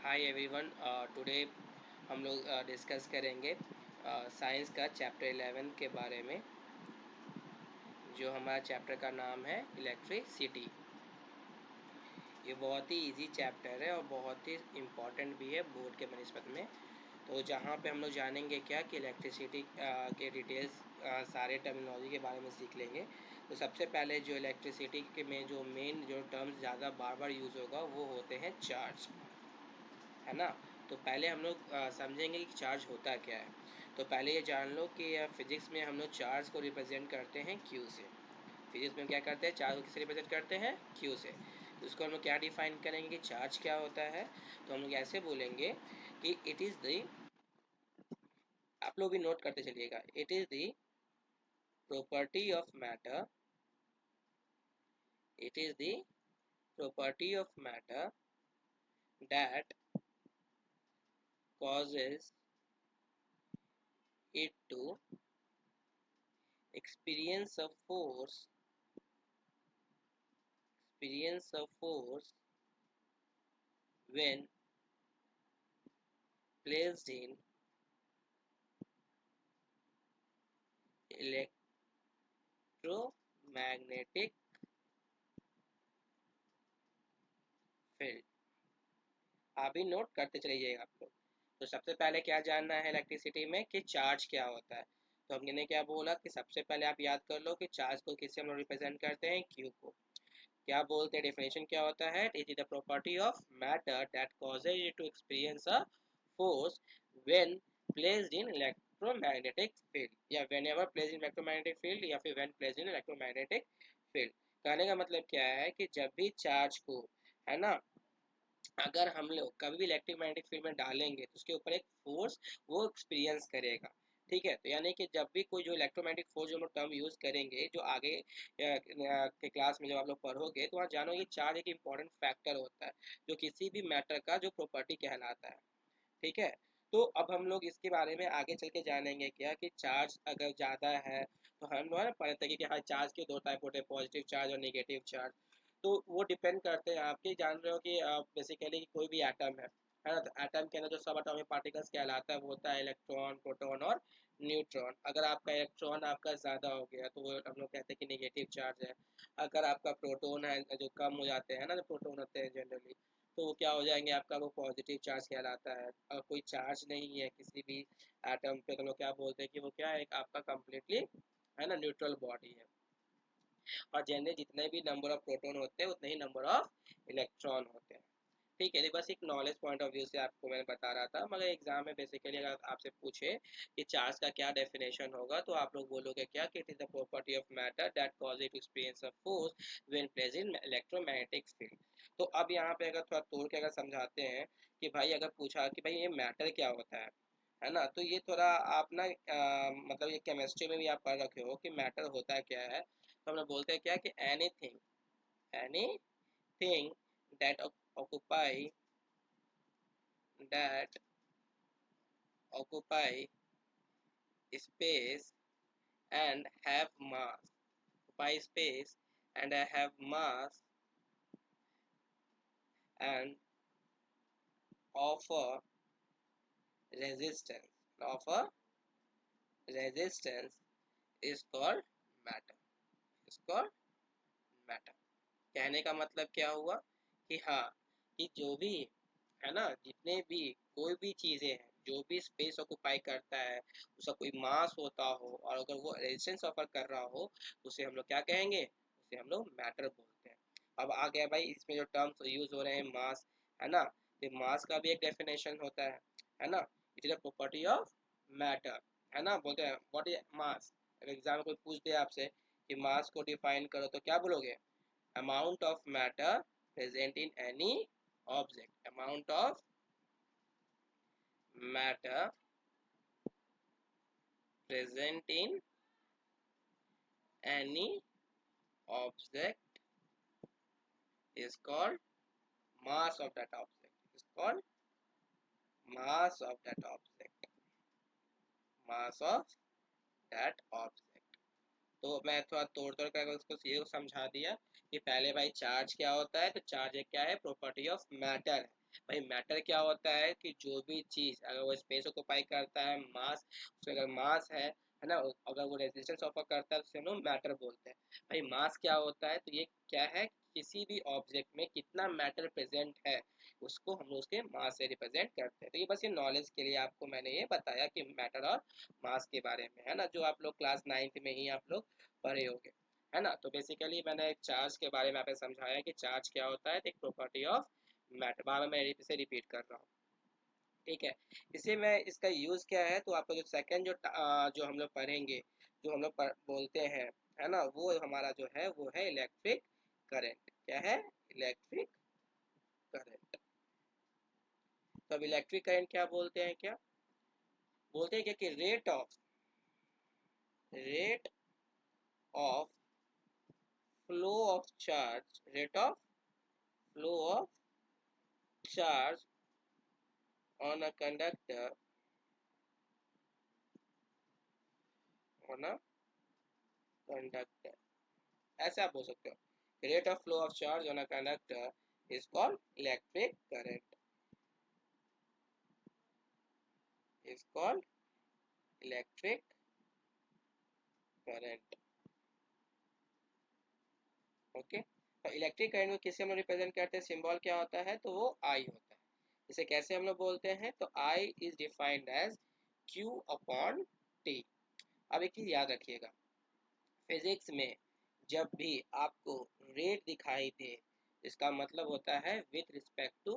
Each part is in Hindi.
Hi everyone. टुडे हम लोग डिस्कस करेंगे साइंस का चैप्टर 11 के बारे में, जो हमारा चैप्टर का नाम है इलेक्ट्रिसिटी। ये बहुत ही इजी चैप्टर है और बहुत ही इम्पॉर्टेंट भी है बोर्ड के बनस्पत में। तो जहाँ पे हम लोग जानेंगे क्या कि इलेक्ट्रिसिटी के डिटेल्स, सारे टर्मिनोलॉजी के बारे में सीख लेंगे। तो सबसे पहले जो इलेक्ट्रिसिटी के में जो मेन जो टर्म्स ज़्यादा बार बार यूज़ होगा वो होते हैं चार्ज, है ना। तो पहले हम लोग समझेंगे कि चार्ज होता क्या है। तो पहले ये जान लो कि फिजिक्स में हम लोग चार्ज को रिप्रेजेंट करते हैं क्यू से। फिजिक्स में क्या करते हैं, चार्ज को किससे रिप्रेजेंट करते हैं, क्यू से। तो इसको हम लोग क्या डिफाइन करेंगे कि चार्ज क्या होता है। तो हम लोग ऐसे बोलेंगे कि इट इज़ द, आप लोग भी नोट करते चलिएगा, it is the property of matter, it is the property of matter that causes it to experience a force, experience a force when placed in electromagnetic field। आप भी नोट करते चले जाइएगा आप लोग। तो सबसे पहले क्या जानना है इलेक्ट्रिसिटी में कि चार्ज क्या होता है। तो हमने क्या बोला कि सबसे पहले आप याद कर लो कि चार्ज को किससे हम लोग रिप्रेजेंट करते हैं, क्यू को। क्या बोलते हैं, डेफिनेशन क्या होता है, it is the property of matter that causes it to experience a force when placed in electromagnetic field, या whenever placed in electromagnetic field, या फिर when placed in electromagnetic field. कहने का मतलब क्या है कि जब भी चार्ज को, है ना, अगर हम लोग कभी भी इलेक्ट्रिक मैग्नेटिक फील्ड में डालेंगे तो उसके ऊपर एक फोर्स वो एक्सपीरियंस करेगा। ठीक है, तो यानी कि जब भी कोई जो इलेक्ट्रोमैग्नेटिक फोर्स जो हम लोग टर्म यूज करेंगे, जो आगे के क्लास में जब आप लोग पढ़ोगे तो वहाँ जानोगे चार्ज एक इंपॉर्टेंट फैक्टर होता है जो किसी भी मैटर का जो प्रॉपर्टी कहलाता है। ठीक है, तो अब हम लोग इसके बारे में आगे चल के जानेंगे क्या कि चार्ज अगर ज़्यादा है तो हम लोग है ना पढ़ते थे कि हाँ चार्ज के दो टाइप होते हैं, पॉजिटिव चार्ज और नेगेटिव चार्ज। तो वो डिपेंड करते हैं, आपके जान रहे हो कि बेसिकली कोई भी एटम है ना, तो एटम के अंदर जो सब एटॉमिक पार्टिकल्स कहलाता है वो होता है इलेक्ट्रॉन, प्रोटॉन और न्यूट्रॉन। अगर आपका इलेक्ट्रॉन आपका ज़्यादा हो गया तो वो हम लोग कहते हैं कि नेगेटिव चार्ज है। अगर आपका प्रोटॉन है जो कम हो जाते हैं ना, जो प्रोटॉन होते हैं जनरली, तो वो क्या हो जाएंगे, आपका वो पॉजिटिव चार्ज कहलाता है। अगर कोई चार्ज नहीं है किसी भी एटम पे तो लोग क्या बोलते हैं कि वो क्या है, एक आपका कम्प्लीटली, है ना, न्यूट्रल बॉडी है। और जनरली जितने भी नंबर ऑफ प्रोटॉन होते हैं उतने ही नंबर ऑफ इलेक्ट्रॉन होते हैं। ठीक है, ये बस एक नॉलेज पॉइंट ऑफ व्यू से आपको मैंने बता रहा था। मगर एग्जाम में बेसिकली अगर आपसे पूछे कि चार्ज का क्या डेफिनेशन होगा तो आप लोग बोलोगे क्या कि it is the property of matter that cause it experience of force when present in electromagnetic field. तो अब यहाँ पे अगर थोड़ा तोड़ के अगर समझाते हैं कि भाई अगर पूछा कि भाई ये मैटर क्या होता है ना, तो ये थोड़ा आप ना मतलब ये केमिस्ट्री में भी आप पढ़ रखे हो कि मैटर होता क्या है। तो हम लोग बोलते हैं क्या कि anything, anything that occupy that occupy space and have mass, occupy space and have mass and offer resistance, offer resistance is called matter, is called matter। कहने का मतलब क्या हुआ कि हाँ, कि जो भी, है ना, जितने भी कोई भी चीजें हैं जो भी स्पेस ऑक्युपाई करता है, उसका कोई मास होता हो और अगर वो रेजिस्टेंस ऑफर कर रहा हो तो उसे हम लोग क्या कहेंगे, उसे हम लोग मैटर बोलते हैं। अब आ गया भाई इसमें जो टर्म्स यूज हो रहे हैं, मास, है ना, तो मास का भी एक डेफिनेशन होता है ना, it is a property of matter, है ना। बोलते हैं व्हाट इज मास। अगर एग्जाम में कोई पूछ दे आपसे कि मास को डिफाइन करो तो क्या बोलोगे, amount of matter present in any object, amount of matter present in any object is called mass of that object, is called mass of that object, mass of that object। तो मैं थोड़ा तोड़ तोड़ कर उसको ये समझा दिया कि पहले भाई चार्ज क्या होता है। तो चार्ज एक क्या है, प्रॉपर्टी ऑफ मैटर है। भाई मैटर क्या होता है कि जो भी चीज अगर वो स्पेस ऑक्यूपाई करता है, मास, उसका अगर मास है ना, अगर वो रेजिस्टेंस ऑफर करता है तो उसे हम लोग मैटर बोलते हैं। भाई मास क्या होता है, तो ये क्या है, किसी भी ऑब्जेक्ट में कितना मैटर प्रेजेंट है उसको हम लोग उसके मास से रिप्रेजेंट करते हैं। तो ये बस ये नॉलेज के लिए आपको मैंने ये बताया कि मैटर और मास के बारे में, है ना, जो आप लोग क्लास 9th में ही आप लोग पढ़े होंगे, है ना। तो बेसिकली मैंने चार्ज के बारे में आपको समझाया कि चार्ज क्या होता है, एक प्रॉपर्टी ऑफ मैटर। बार बार मैं इसे रिपीट कर रहा हूँ, ठीक है। इसे मैं इसका यूज क्या है, तो आपको जो सेकंड जो हम लोग पढ़ेंगे, जो हम लोग बोलते हैं, है ना, वो हमारा जो है वो है इलेक्ट्रिक करंट। क्या है, इलेक्ट्रिक करंट। तो अब इलेक्ट्रिक करंट क्या बोलते हैं, क्या बोलते हैं, क्या कि rate of flow of charge, rate of flow of charge on a conductor, on a conductor, ऐसे आप बोल सकते हो। Rate of flow of charge on a conductor is called electric current, is called electric current. Okay, तो इलेक्ट्रिक करंट को किससे हम रिप्रेजेंट करते हैं, सिंबल क्या होता है, तो वो आई होता है। इसे कैसे हम लोग बोलते हैं, तो I is defined as Q upon T. अब एक चीज याद रखिएगा, फिजिक्स में जब भी आपको रेट दिखाई दे, इसका मतलब होता है with respect to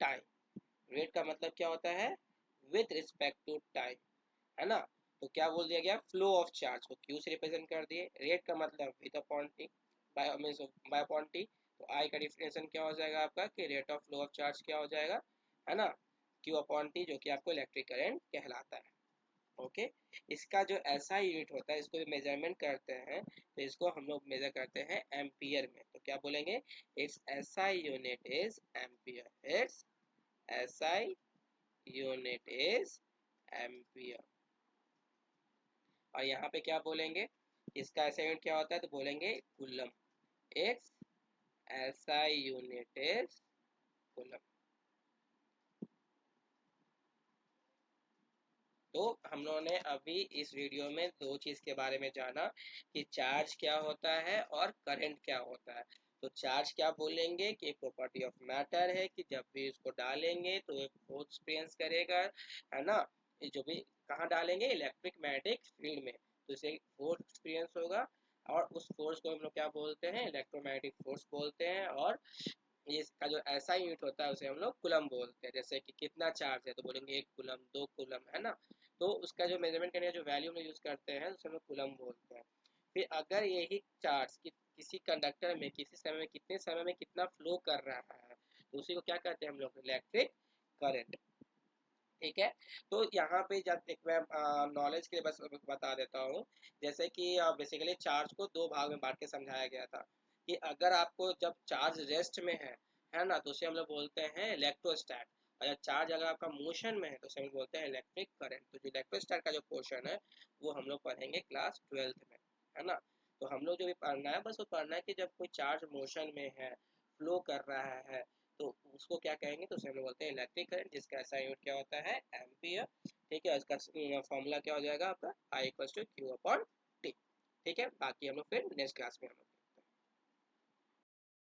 time. Rate का मतलब क्या होता है, विथ रिस्पेक्ट टू टाइम, है ना। तो क्या बोल दिया गया, फ्लो ऑफ चार्ज को क्यू से रिप्रेजेंट कर दिए, रेट का मतलब with upon T, by means by upon T. तो आई का डिफिनेशन क्या हो जाएगा आपका, कि rate of flow of charge क्या हो जाएगा, है ना, क्यू अपॉन टी, जो कि आपको इलेक्ट्रिक करंट कहलाता है। ओके, इसका जो एसआई यूनिट होता है, इसको मेजरमेंट करते हैं, तो इसको हम लोग मेजर करते हैं एम्पियर में। तो क्या बोलेंगे, it's SI unit is ampere, it's SI unit is ampere. और यहाँ पे क्या बोलेंगे, इसका एसआई यूनिट क्या होता है, तो बोलेंगे coulomb, it's SI unit is coulomb. तो हम लोगों ने अभी इस वीडियो में दो चीज के बारे में जाना, कि चार्ज क्या होता है और करंट क्या होता है। तो चार्ज क्या बोलेंगे, कि प्रॉपर्टी ऑफ मैटर है, कि जब भी इसको डालेंगे तो एक फोर्स एक्सपीरियंस करेगा, है ना। ये जो भी कहाँ डालेंगे, इलेक्ट्रिक मैग्नेटिक फील्ड में, तो इसे फोर्स एक्सपीरियंस होगा, और उस फोर्स को हम लोग क्या बोलते हैं, इलेक्ट्रोमैग्नेटिक फोर्स बोलते हैं। और ये इसका जो ऐसा यूनिट होता है उसे हम लोग कुलम बोलते हैं। जैसे कि कितना चार्ज है, तो बोलेंगे 1 कुलम, 2 कुलम, है ना। तो उसका जो मेजरमेंट करने का जो वैल्यू हम लोग यूज करते हैं उसे हम लोग कुलम बोलते हैं। फिर अगर यही चार्ज किसी कंडक्टर में किसी समय में कितने समय में कितना फ्लो कर रहा है, तो उसी को क्या कहते हैं हम लोग, इलेक्ट्रिक करंट। ठीक है। तो यहाँ पे जब एक मैं नॉलेज के लिए बस बता देता हूँ, जैसे कि बेसिकली चार्ज को दो भाग में बांट के समझाया गया था, कि अगर आपको जब चार्ज रेस्ट में है ना, तो उसे हम लोग बोलते हैं इलेक्ट्रोस्टैट। और जब चार्ज अगर आपका मोशन में है तो उसे हम लोग बोलते हैं इलेक्ट्रिक करंट। तो जो इलेक्ट्रोस्टैट का जो पोर्शन है वो हम लोग पढ़ेंगे क्लास 12th में, है ना। तो हम लोग जो भी पढ़ना है, बस वो पढ़ना है कि जब कोई चार्ज मोशन में है, फ्लो कर रहा है, तो उसको क्या कहेंगे, तो उसे हम लोग बोलते हैं इलेक्ट्रिक करंट, जिसका एसआई यूनिट क्या होता है, एम्पियर। ठीक है, इसका फॉर्मूला क्या हो जाएगा आपका, I equals to Q upon T. ठीक है, बाकी हम लोग फिर नेक्स्ट क्लास में हम लोग